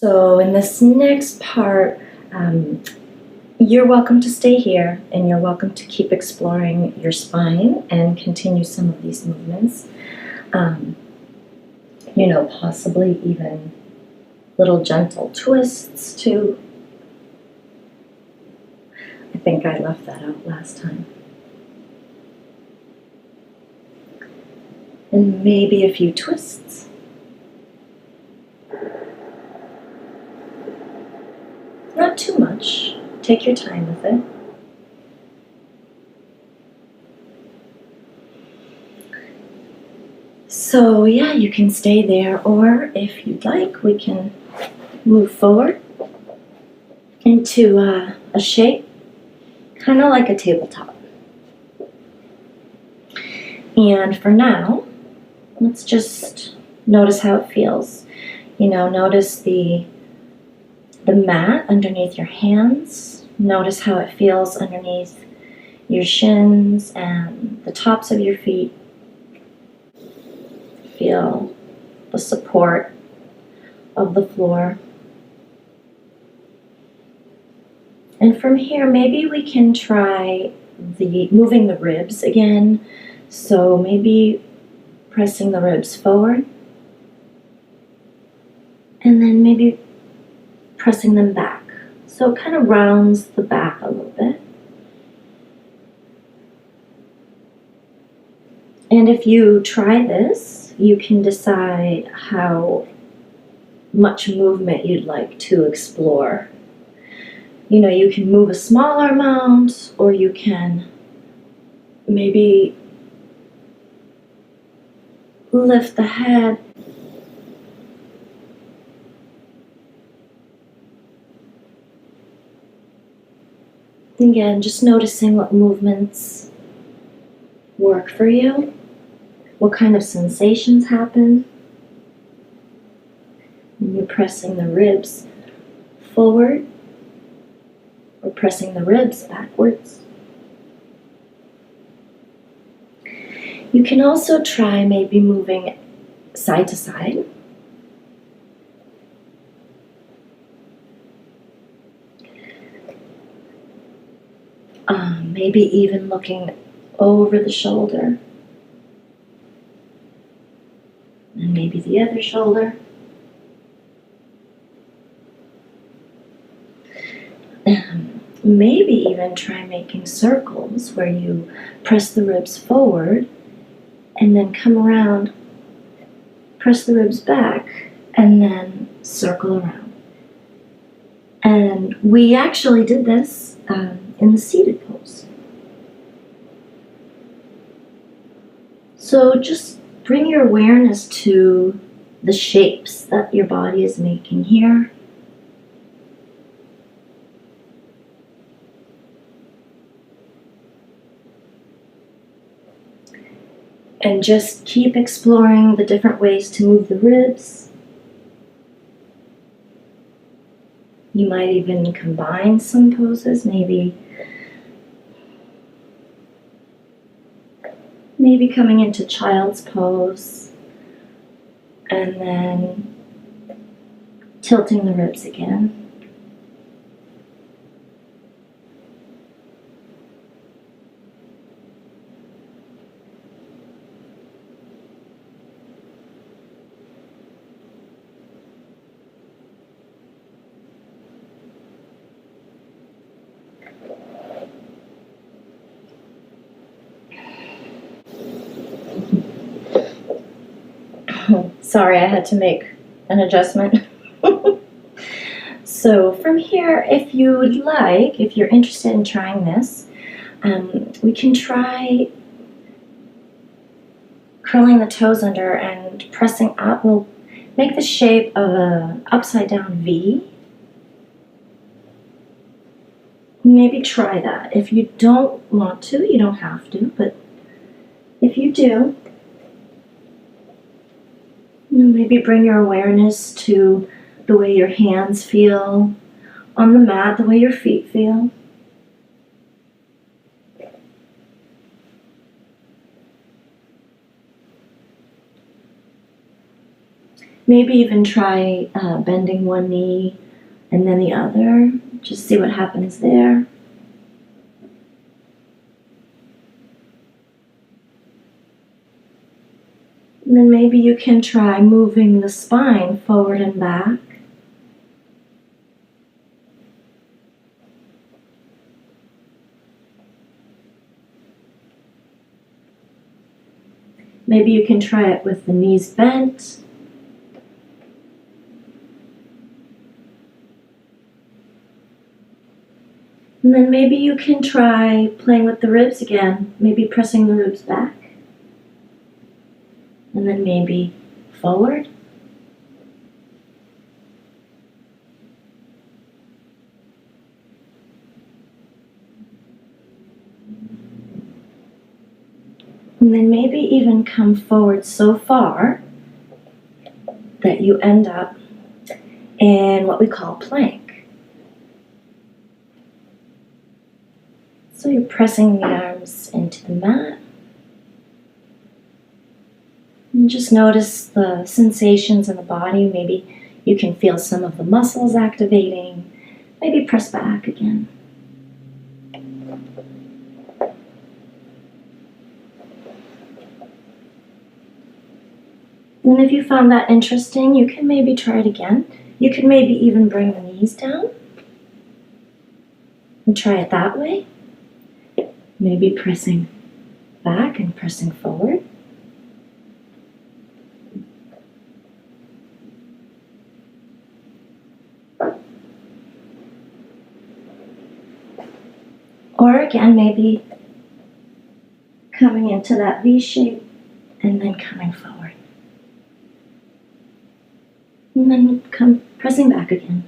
So in this next part, you're welcome to stay here and you're welcome to keep exploring your spine and continue some of these movements. Possibly even little gentle twists too. I think I left that out last time. And maybe a few twists. Not too much. Take your time with it. So yeah, you can stay there, or if you'd like, we can move forward into a shape, kind of like a tabletop. And for now, let's just notice how it feels. Notice the mat underneath your hands. Notice how it feels underneath your shins and the tops of your feet. Feel the support of the floor. And from here, maybe we can try moving the ribs again. So maybe pressing the ribs forward. And then maybe pressing them back. So it kind of rounds the back a little bit. And if you try this, you can decide how much movement you'd like to explore. You can move a smaller amount, or you can maybe lift the head. Again, just noticing what movements work for you, what kind of sensations happen when you're pressing the ribs forward or pressing the ribs backwards. You can also try maybe moving side to side. Maybe even looking over the shoulder. And maybe the other shoulder. Maybe even try making circles where you press the ribs forward and then come around, press the ribs back, and then circle around. And we actually did this in the seated pose. So just bring your awareness to the shapes that your body is making here. And just keep exploring the different ways to move the ribs. You might even combine some poses, maybe coming into child's pose and then tilting the ribs again. Sorry, I had to make an adjustment. So from here, if you would like, if you're interested in trying this, we can try curling the toes under and pressing up. We'll make the shape of an upside down V. Maybe try that. If you don't want to, you don't have to, but if you do, maybe bring your awareness to the way your hands feel on the mat, the way your feet feel. Maybe even try bending one knee and then the other. Just see what happens there. And then maybe you can try moving the spine forward and back. Maybe you can try it with the knees bent. And then maybe you can try playing with the ribs again, maybe pressing the ribs back. And then maybe forward. And then maybe even come forward so far that you end up in what we call plank. So you're pressing the arms into the mat. And just notice the sensations in the body. Maybe you can feel some of the muscles activating. Maybe press back again. And if you found that interesting, you can maybe try it again. You can maybe even bring the knees down and try it that way. Maybe pressing back and pressing forward. Or again, maybe coming into that V shape and then coming forward. And then pressing back again.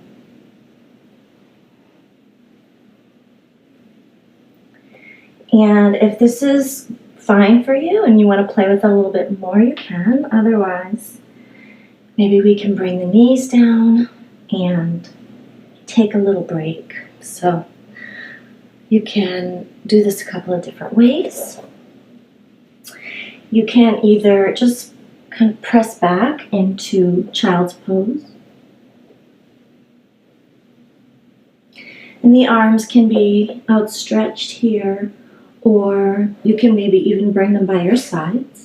And if this is fine for you and you want to play with it a little bit more, you can. Otherwise, maybe we can bring the knees down and take a little break. So you can do this a couple of different ways. You can either just kind of press back into child's pose. And the arms can be outstretched here, or you can maybe even bring them by your sides.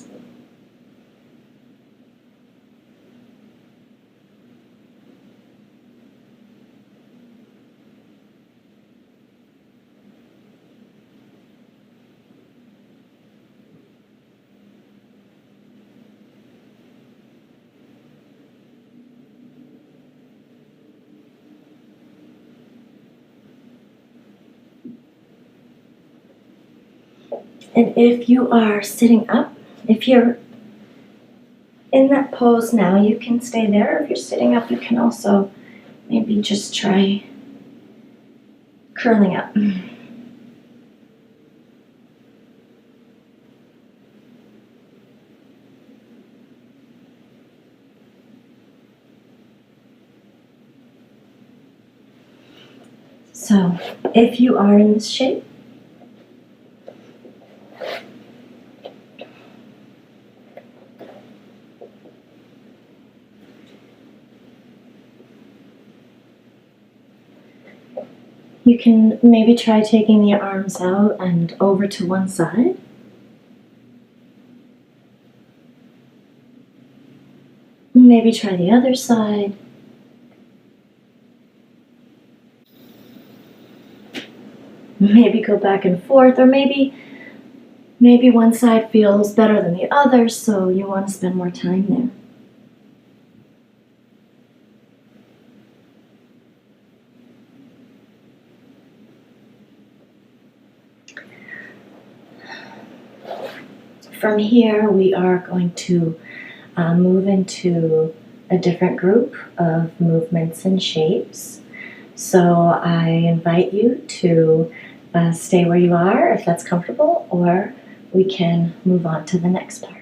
And if you are sitting up, if you're in that pose now, you can stay there. If you're sitting up, you can also maybe just try curling up. So if you are in this shape, you can maybe try taking the arms out and over to one side. Maybe try the other side. Maybe go back and forth, or maybe one side feels better than the other, so you want to spend more time there. From here, we are going to move into a different group of movements and shapes. So I invite you to stay where you are if that's comfortable, or we can move on to the next part.